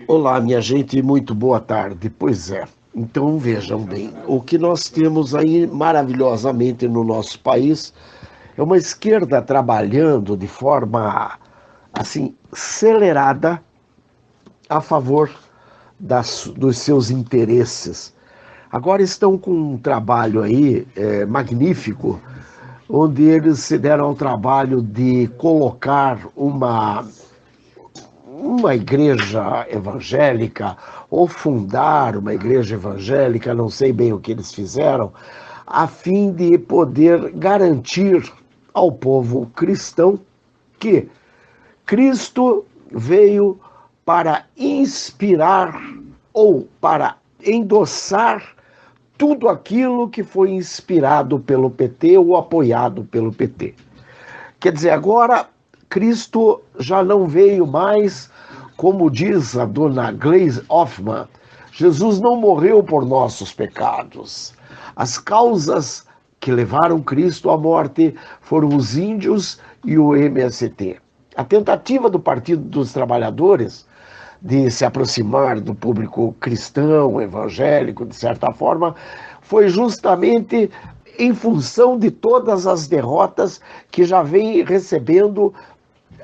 Olá, minha gente, muito boa tarde. Pois é. Então vejam bem, o que nós temos aí maravilhosamente no nosso país é uma esquerda trabalhando de forma assim acelerada a favor dos seus interesses. Agora estão com um trabalho aí magnífico, onde eles se deram ao trabalho de colocar uma igreja evangélica ou fundar uma igreja evangélica, não sei bem o que eles fizeram, a fim de poder garantir ao povo cristão que Cristo veio para inspirar ou para endossar tudo aquilo que foi inspirado pelo PT ou apoiado pelo PT. Quer dizer, agora Cristo já não veio mais, como diz a dona Gleisi Hoffmann, Jesus não morreu por nossos pecados. As causas que levaram Cristo à morte foram os índios e o MST. A tentativa do Partido dos Trabalhadores de se aproximar do público cristão, evangélico, de certa forma, foi justamente em função de todas as derrotas que já vem recebendo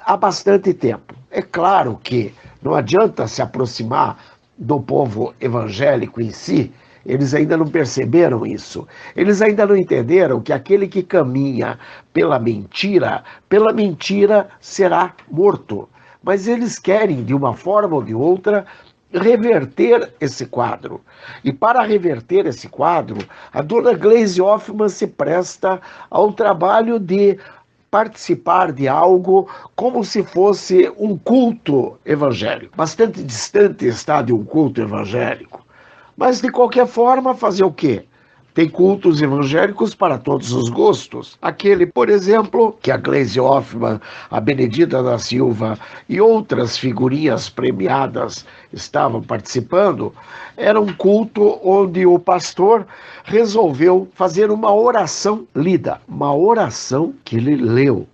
há bastante tempo. É claro que não adianta se aproximar do povo evangélico em si, eles ainda não perceberam isso. Eles ainda não entenderam que aquele que caminha pela mentira será morto. Mas eles querem, de uma forma ou de outra, reverter esse quadro. E para reverter esse quadro, a dona Gleisi Hoffmann se presta ao trabalho de participar de algo como se fosse um culto evangélico. Bastante distante está de um culto evangélico. Mas, de qualquer forma, fazer o quê? Tem cultos evangélicos para todos os gostos. Aquele, por exemplo, que a Gleisi Hoffmann, a Benedita da Silva e outras figurinhas premiadas estavam participando, era um culto onde o pastor resolveu fazer uma oração lida, uma oração que ele leu.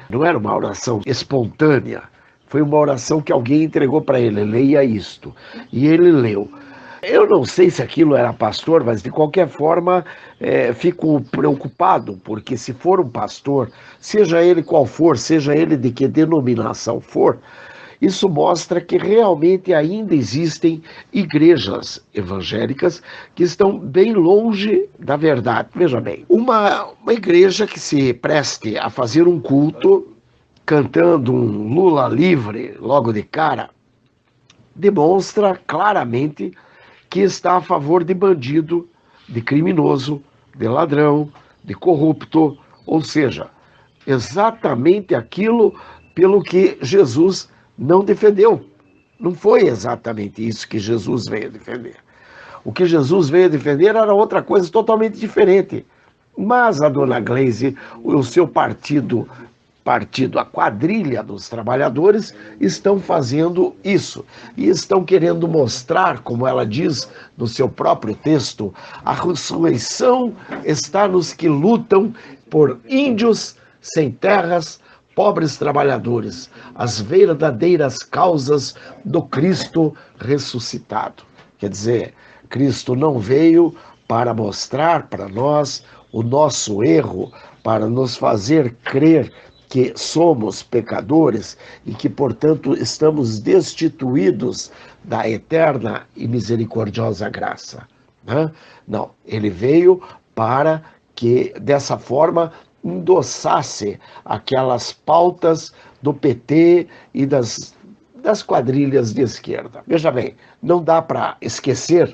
Não era uma oração espontânea, foi uma oração que alguém entregou para ele, leia isto. E ele leu. Eu não sei se aquilo era pastor, mas de qualquer forma fico preocupado, porque se for um pastor, seja ele qual for, seja ele de que denominação for, isso mostra que realmente ainda existem igrejas evangélicas que estão bem longe da verdade. Veja bem, uma igreja que se preste a fazer um culto cantando um Lula livre logo de cara, demonstra claramente que está a favor de bandido, de criminoso, de ladrão, de corrupto, ou seja, exatamente aquilo pelo que Jesus não defendeu. Não foi exatamente isso que Jesus veio defender. O que Jesus veio defender era outra coisa totalmente diferente. Mas a dona Gleisi, o seu partido, a quadrilha dos trabalhadores, estão fazendo isso. E estão querendo mostrar, como ela diz no seu próprio texto, a ressurreição está nos que lutam por índios sem terras, pobres trabalhadores, as verdadeiras causas do Cristo ressuscitado. Quer dizer, Cristo não veio para mostrar para nós o nosso erro, para nos fazer crer que somos pecadores e que, portanto, estamos destituídos da eterna e misericordiosa graça. Não, ele veio para que, dessa forma, endossasse aquelas pautas do PT e das quadrilhas de esquerda. Veja bem, não dá para esquecer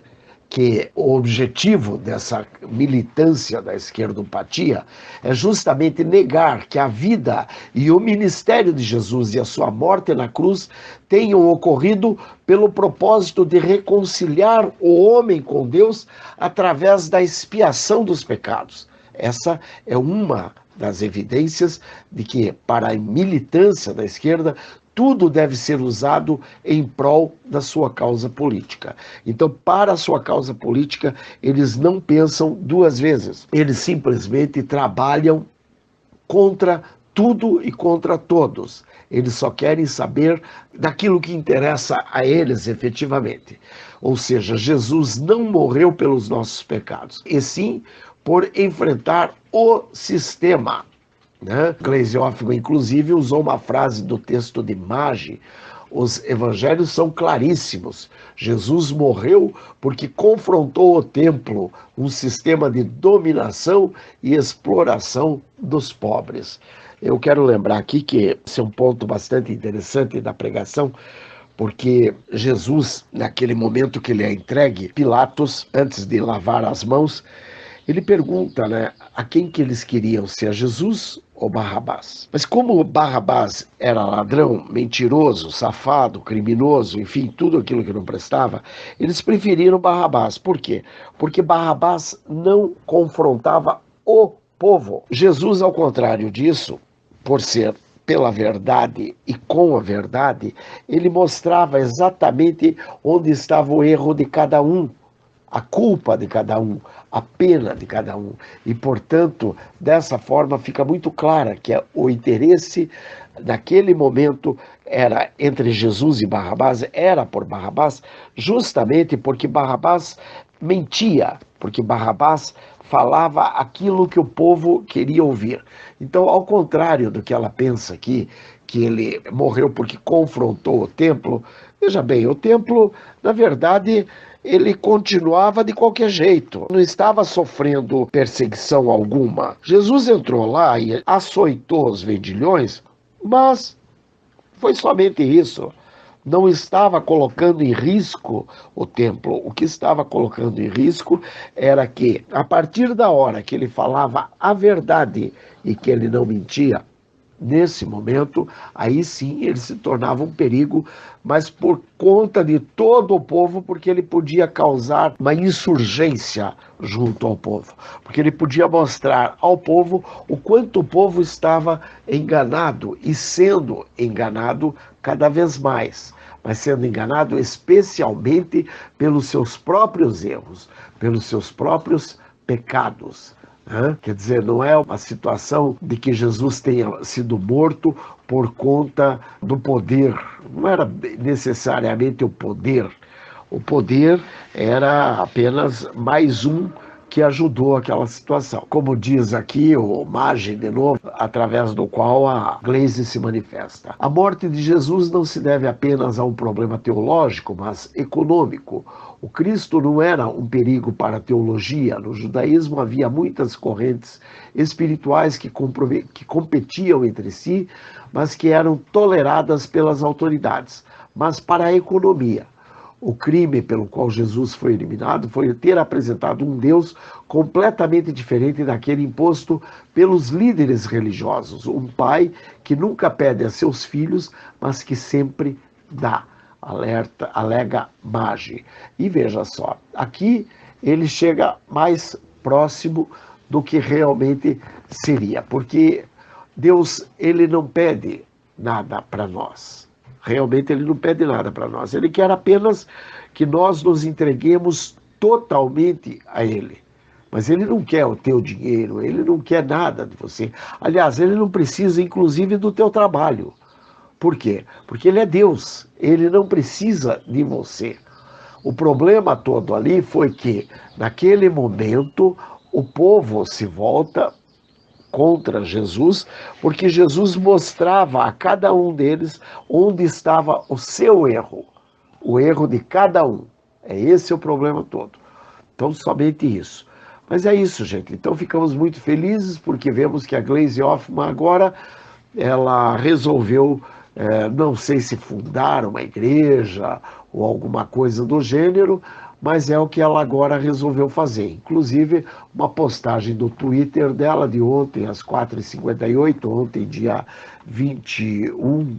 que o objetivo dessa militância da esquerdopatia é justamente negar que a vida e o ministério de Jesus e a sua morte na cruz tenham ocorrido pelo propósito de reconciliar o homem com Deus através da expiação dos pecados. Essa é uma das evidências de que, para a militância da esquerda, tudo deve ser usado em prol da sua causa política. Então, para a sua causa política, eles não pensam duas vezes. Eles simplesmente trabalham contra tudo e contra todos. Eles só querem saber daquilo que interessa a eles efetivamente. Ou seja, Jesus não morreu pelos nossos pecados, e sim por enfrentar o sistema, né? Gleisi Hoffmann, inclusive, usou uma frase do texto de Maggi. Os evangelhos são claríssimos. Jesus morreu porque confrontou o templo, um sistema de dominação e exploração dos pobres. Eu quero lembrar aqui que esse é um ponto bastante interessante da pregação, porque Jesus, naquele momento que ele é entregue, Pilatos, antes de lavar as mãos, ele pergunta, né, a quem que eles queriam, se a Jesus ou Barrabás. Mas como Barrabás era ladrão, mentiroso, safado, criminoso, enfim, tudo aquilo que não prestava, eles preferiram Barrabás. Por quê? Porque Barrabás não confrontava o povo. Jesus, ao contrário disso, por ser pela verdade e com a verdade, ele mostrava exatamente onde estava o erro de cada um, a culpa de cada um, a pena de cada um. E, portanto, dessa forma fica muito clara que o interesse naquele momento era entre Jesus e Barrabás, era por Barrabás, justamente porque Barrabás mentia, porque Barrabás falava aquilo que o povo queria ouvir. Então, ao contrário do que ela pensa aqui, que ele morreu porque confrontou o templo, veja bem, o templo, na verdade, ele continuava de qualquer jeito, não estava sofrendo perseguição alguma. Jesus entrou lá e açoitou os vendilhões, mas foi somente isso. Não estava colocando em risco o templo. O que estava colocando em risco era que, a partir da hora que ele falava a verdade e que ele não mentia, nesse momento, aí sim ele se tornava um perigo, mas por conta de todo o povo, porque ele podia causar uma insurgência junto ao povo, porque ele podia mostrar ao povo o quanto o povo estava enganado e sendo enganado cada vez mais, mas sendo enganado especialmente pelos seus próprios erros, pelos seus próprios pecados. Quer dizer, não é uma situação de que Jesus tenha sido morto por conta do poder. Não era necessariamente o poder. O poder era apenas mais um que ajudou aquela situação. Como diz aqui o Maggi, de novo, através do qual a Gleisi se manifesta. A morte de Jesus não se deve apenas a um problema teológico, mas econômico. O Cristo não era um perigo para a teologia. No judaísmo havia muitas correntes espirituais que competiam entre si, mas que eram toleradas pelas autoridades. Mas para a economia, o crime pelo qual Jesus foi eliminado foi ter apresentado um Deus completamente diferente daquele imposto pelos líderes religiosos. Um pai que nunca pede a seus filhos, mas que sempre dá. Alega Maggi. E veja só, aqui ele chega mais próximo do que realmente seria, porque Deus, ele não pede nada para nós. Realmente ele não pede nada para nós. Ele quer apenas que nós nos entreguemos totalmente a ele. Mas ele não quer o teu dinheiro, ele não quer nada de você. Aliás, ele não precisa, inclusive, do teu trabalho. Por quê? Porque ele é Deus, ele não precisa de você. O problema todo ali foi que, naquele momento, o povo se volta contra Jesus, porque Jesus mostrava a cada um deles onde estava o seu erro, o erro de cada um. É esse o problema todo. Então, somente isso. Mas é isso, gente. Então, ficamos muito felizes porque vemos que a Gleisi Hoffmann agora, ela resolveu, não sei se fundar uma igreja ou alguma coisa do gênero, mas é o que ela agora resolveu fazer. Inclusive, uma postagem do Twitter dela de ontem, às 4h58, ontem, dia 21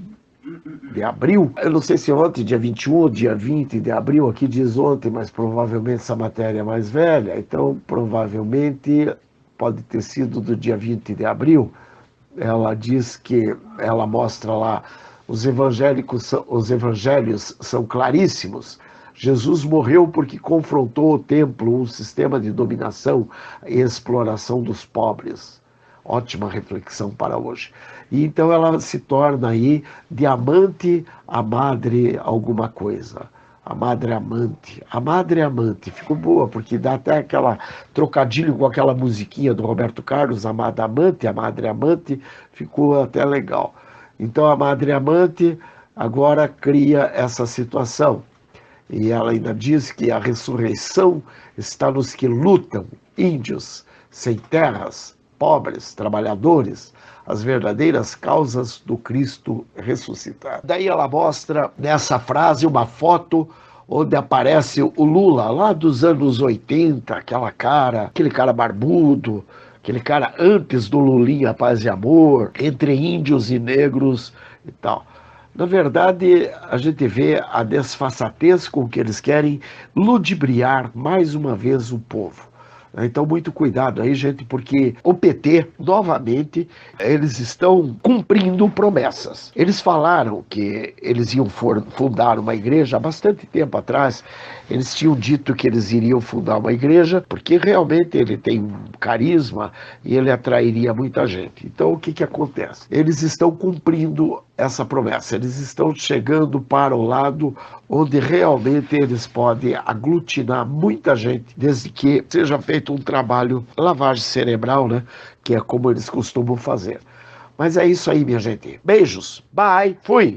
de abril. Eu não sei se ontem, dia 21 ou dia 20 de abril, aqui diz ontem, mas provavelmente essa matéria é mais velha, então provavelmente pode ter sido do dia 20 de abril. Ela diz que, ela mostra lá, os evangelhos são claríssimos. Jesus morreu porque confrontou o templo, um sistema de dominação e exploração dos pobres. Ótima reflexão para hoje. E então ela se torna aí diamante, a madre alguma coisa. A madre amante. A madre amante. Ficou boa, porque dá até aquela trocadilho com aquela musiquinha do Roberto Carlos, Amada Amante, a madre amante, ficou até legal. Então a madre amante agora cria essa situação. E ela ainda diz que a ressurreição está nos que lutam, índios, sem terras, pobres, trabalhadores, as verdadeiras causas do Cristo ressuscitado. Daí ela mostra nessa frase uma foto onde aparece o Lula, lá dos anos 80, aquele cara barbudo, aquele cara antes do Lulinha Paz e Amor, entre índios e negros e tal. Na verdade, a gente vê a desfaçatez com que eles querem ludibriar mais uma vez o povo. Então, muito cuidado aí, gente, porque o PT, novamente, eles estão cumprindo promessas. Eles falaram que eles iam fundar uma igreja há bastante tempo atrás. Eles tinham dito que eles iriam fundar uma igreja, porque realmente ele tem um carisma e ele atrairia muita gente. Então, o que acontece? Eles estão cumprindo essa promessa. Eles estão chegando para o lado onde realmente eles podem aglutinar muita gente, desde que seja feito um trabalho lavagem cerebral, né? Que é como eles costumam fazer. Mas é isso aí, minha gente. Beijos. Bye. Fui.